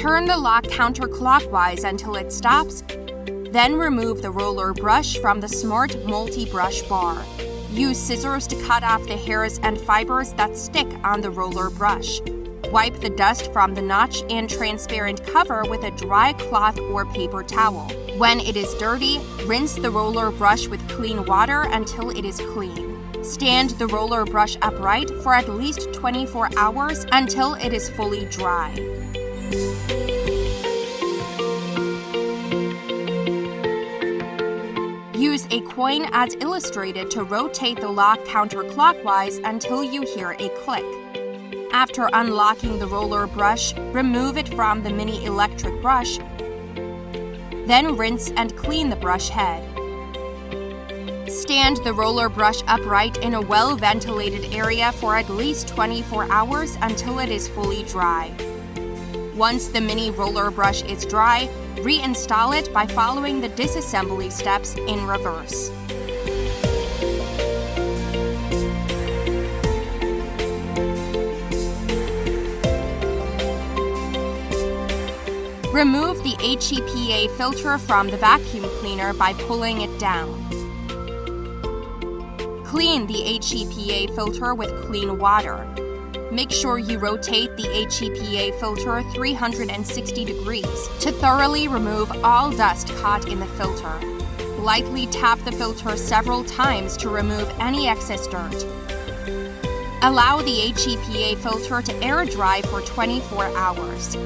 Turn the lock counterclockwise until it stops. Then remove the roller brush from the Smart Multi-Brush bar. Use scissors to cut off the hairs and fibers that stick on the roller brush. Wipe the dust from the notch and transparent cover with a dry cloth or paper towel. When it is dirty, rinse the roller brush with clean water until it is clean. Stand the roller brush upright for at least 24 hours until it is fully dry. Use a coin as illustrated to rotate the lock counterclockwise until you hear a click. After unlocking the roller brush, remove it from the mini electric brush. Then rinse and clean the brush head. Stand the roller brush upright in a well-ventilated area for at least 24 hours until it is fully dry. Once the mini roller brush is dry, reinstall it by following the disassembly steps in reverse. Remove the HEPA filter from the vacuum cleaner by pulling it down. Clean the HEPA filter with clean water. Make sure you rotate the HEPA filter 360 degrees to thoroughly remove all dust caught in the filter. Lightly tap the filter several times to remove any excess dirt. Allow the HEPA filter to air dry for 24 hours.